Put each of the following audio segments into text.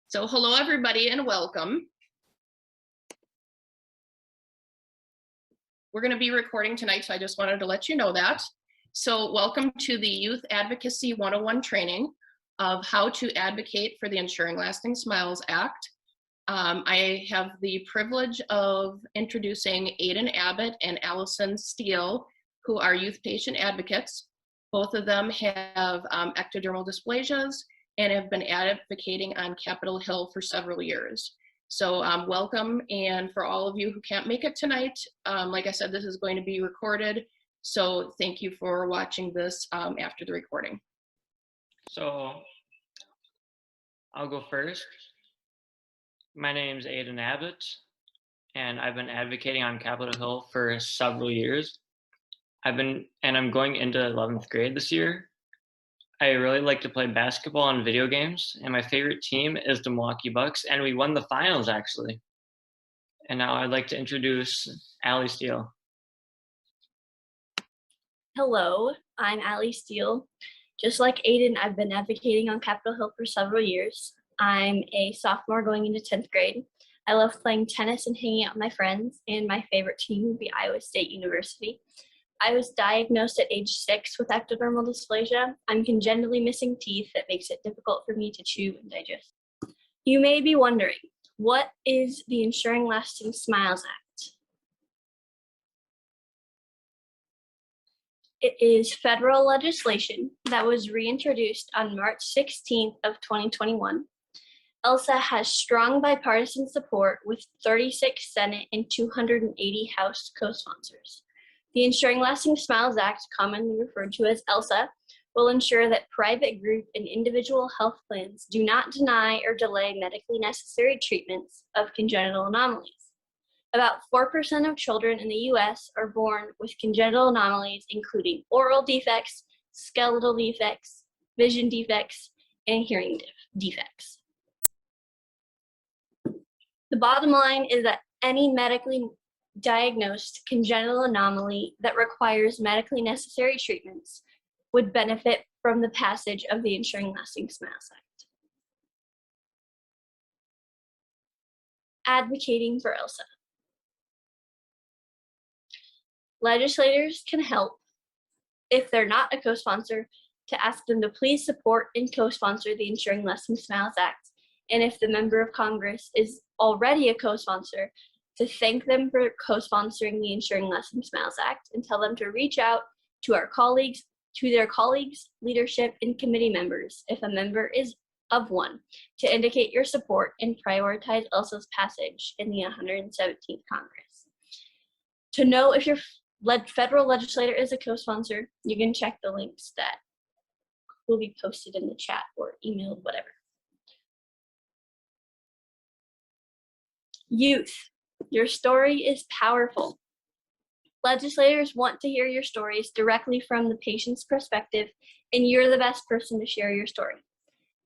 So hello everybody and welcome. We're going to be recording tonight, so I just wanted to let you know that. So welcome to the Youth Advocacy 101 training of how to advocate for the Ensuring Lasting Smiles Act. I have the privilege of introducing Aidan Abbott and Allison Steele, who are youth patient advocates. Both of them have ectodermal dysplasias and have been advocating on Capitol Hill for several years. So welcome, and for all of you who can't make it tonight, like I said, this is going to be recorded, so thank you for watching this after the recording. So I'll go first. My name is Aidan Abbott, and I've been advocating on Capitol Hill for several years. I'm going into 11th grade this year. I really like to play basketball and video games, and my favorite team is the Milwaukee Bucks, and we won the finals actually. And now I'd like to introduce Allie Steele. Hello, I'm Allie Steele. Just like Aidan, I've been advocating on Capitol Hill for several years. I'm a sophomore going into 10th grade. I love playing tennis and hanging out with my friends, and my favorite team would be Iowa State University. I was diagnosed at age 6 with ectodermal dysplasia. I'm congenitally missing teeth that makes it difficult for me to chew and digest. You may be wondering, what is the Ensuring Lasting Smiles Act? It is federal legislation that was reintroduced on March 16th of 2021. ELSA has strong bipartisan support with 36 Senate and 280 House co-sponsors. The Ensuring Lasting Smiles Act, commonly referred to as ELSA, will ensure that private group and individual health plans do not deny or delay medically necessary treatments of congenital anomalies. About 4% of children in the U.S. are born with congenital anomalies, including oral defects, skeletal defects, vision defects, and hearing defects. The bottom line is that any medically diagnosed congenital anomaly that requires medically necessary treatments would benefit from the passage of the Ensuring Lasting Smiles Act. Advocating for ELSA. Legislators can help, if they're not a co-sponsor, to ask them to please support and co-sponsor the Ensuring Lasting Smiles Act, and if the member of Congress is already a co-sponsor, to thank them for co-sponsoring the Ensuring Lasting Smiles Act and tell them to reach out to their colleagues, leadership, and committee members, if a member is of one, to indicate your support and prioritize ELSA's passage in the 117th Congress. To know if your federal legislator is a co-sponsor, you can check the links that will be posted in the chat or emailed, whatever. Youth. Your story is powerful. Legislators want to hear your stories directly from the patient's perspective, and you're the best person to share your story.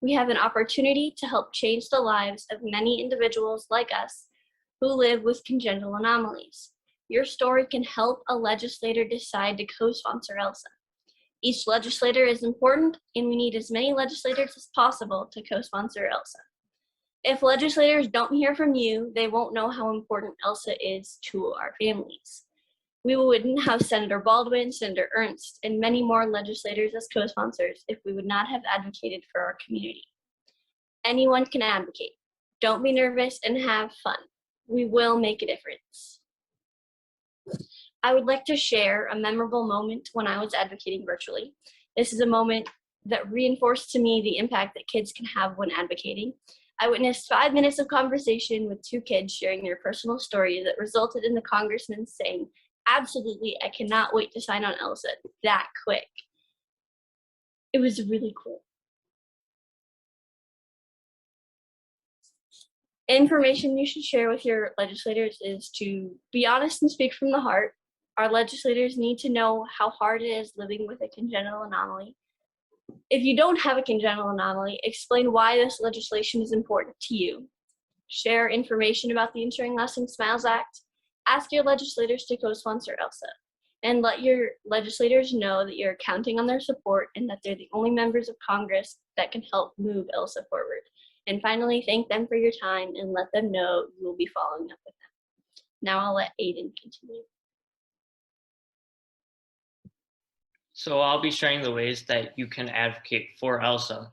We have an opportunity to help change the lives of many individuals like us who live with congenital anomalies. Your story can help a legislator decide to co-sponsor ELSA. Each legislator is important, and we need as many legislators as possible to co-sponsor ELSA. If legislators don't hear from you, they won't know how important ELSA is to our families. We wouldn't have Senator Baldwin, Senator Ernst, and many more legislators as co-sponsors if we would not have advocated for our community. Anyone can advocate. Don't be nervous and have fun. We will make a difference. I would like to share a memorable moment when I was advocating virtually. This is a moment that reinforced to me the impact that kids can have when advocating. I witnessed 5 minutes of conversation with 2 kids sharing their personal stories that resulted in the congressman saying, "Absolutely, I cannot wait to sign on ELSA that quick." It was really cool. Information you should share with your legislators is to be honest and speak from the heart. Our legislators need to know how hard it is living with a congenital anomaly. If you don't have a congenital anomaly, explain why this legislation is important to you. Share information about the Ensuring Lasting Smiles Act. Ask your legislators to co-sponsor ELSA. And let your legislators know that you're counting on their support and that they're the only members of Congress that can help move ELSA forward. And finally, thank them for your time and let them know you will be following up with them. Now I'll let Aidan continue. So I'll be sharing the ways that you can advocate for ELSA.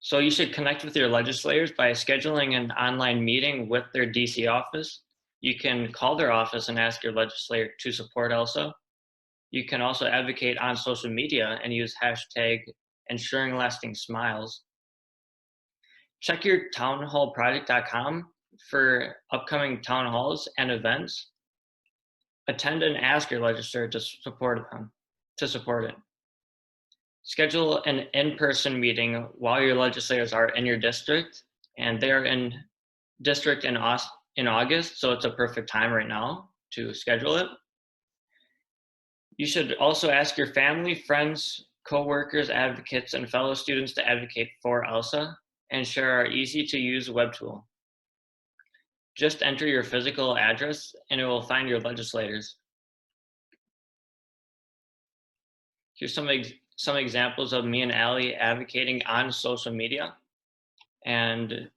So you should connect with your legislators by scheduling an online meeting with their DC office. You can call their office and ask your legislator to support ELSA. You can also advocate on social media and use hashtag ensuring lasting smiles. Check your townhallproject.com for upcoming town halls and events. Attend and ask your legislator to support it. Schedule an in-person meeting while your legislators are in your district, and they're in district in August, so it's a perfect time right now to schedule it. You should also ask your family, friends, co-workers, advocates, and fellow students to advocate for ELSA and share our easy-to-use web tool. Just enter your physical address and it will find your legislators. Here's some examples of me and Allie advocating on social media. And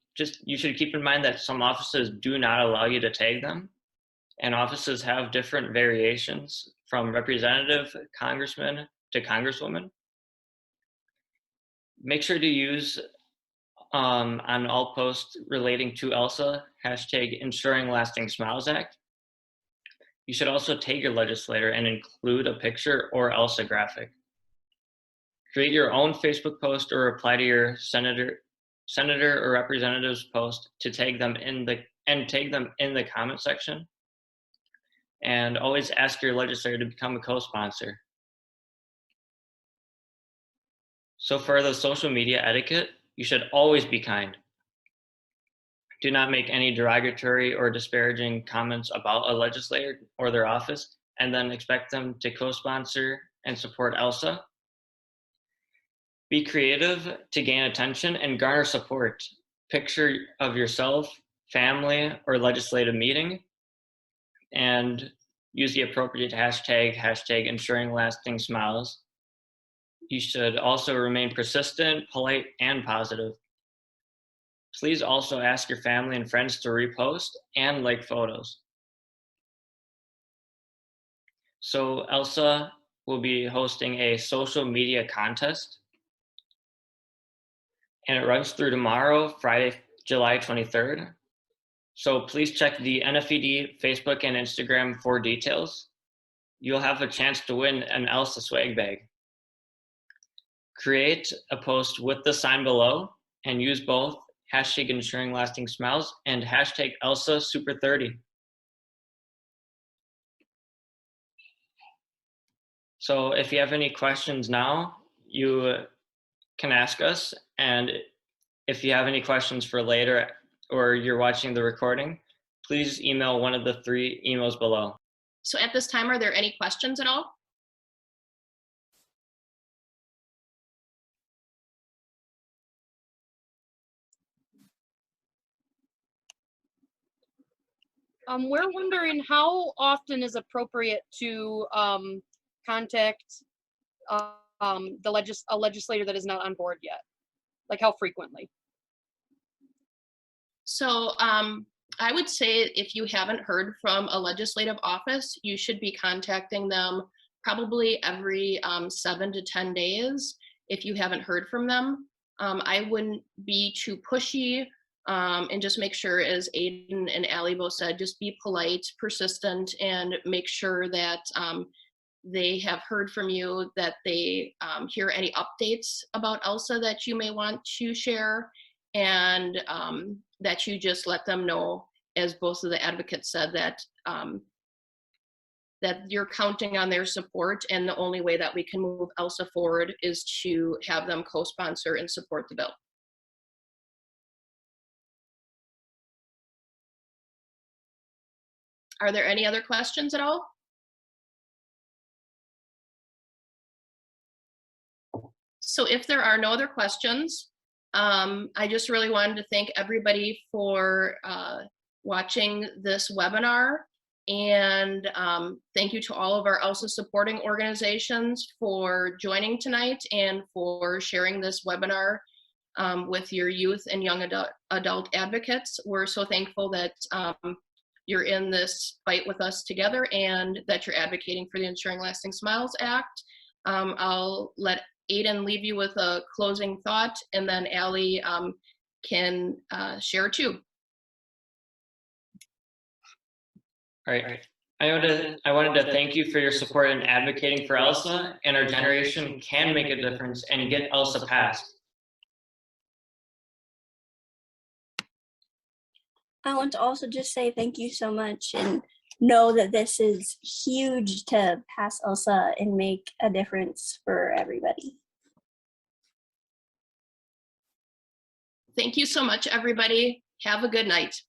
you should keep in mind that some offices do not allow you to tag them. And offices have different variations from representative, congressman to congresswoman. Make sure to use on all posts relating to ELSA, hashtag ensuring lasting smiles act. You should also tag your legislator and include a picture or ELSA graphic. Create your own Facebook post or reply to your senator or representative's post to tag them in the comment section. And always ask your legislator to become a co-sponsor. So for the social media etiquette, you should always be kind. Do not make any derogatory or disparaging comments about a legislator or their office and then expect them to co-sponsor and support ELSA. Be creative to gain attention and garner support. Picture of yourself, family, or legislative meeting, and use the appropriate hashtag ensuring lasting smiles. You should also remain persistent, polite, and positive. Please also ask your family and friends to repost and like photos. So ELSA will be hosting a social media contest, and it runs through tomorrow, Friday, July 23rd. So please check the NFED Facebook and Instagram for details. You'll have a chance to win an ELSA swag bag. Create a post with the sign below and use both hashtag ensuring lasting smiles and hashtag ELSA Super 30. So if you have any questions now, you can ask us. And if you have any questions for later or you're watching the recording, please email one of the 3 emails below. So at this time, are there any questions at all? We're wondering how often is appropriate to contact a legislator that is not on board yet? Like how frequently? So I would say if you haven't heard from a legislative office, you should be contacting them probably every 7 to 10 days if you haven't heard from them. I wouldn't be too pushy and just make sure, as Aidan and Allie both said, just be polite, persistent, and make sure that they have heard from you, that they hear any updates about ELSA that you may want to share, and that you just let them know, as both of the advocates said, that that you're counting on their support, and the only way that we can move ELSA forward is to have them co-sponsor and support the bill. Are there any other questions at all? So if there are no other questions, I just really wanted to thank everybody for watching this webinar. And thank you to all of our ELSA supporting organizations for joining tonight and for sharing this webinar with your youth and young adult advocates. We're so thankful that you're in this fight with us together and that you're advocating for the Ensuring Lasting Smiles Act. I'll let Aidan leave you with a closing thought, and then Allie can share too. All right. I wanted to thank you for your support in advocating for ELSA, and our generation can make a difference and get ELSA passed. I want to also just say thank you so much and know that this is huge to pass ELSA and make a difference for everybody. Thank you so much, everybody. Have a good night.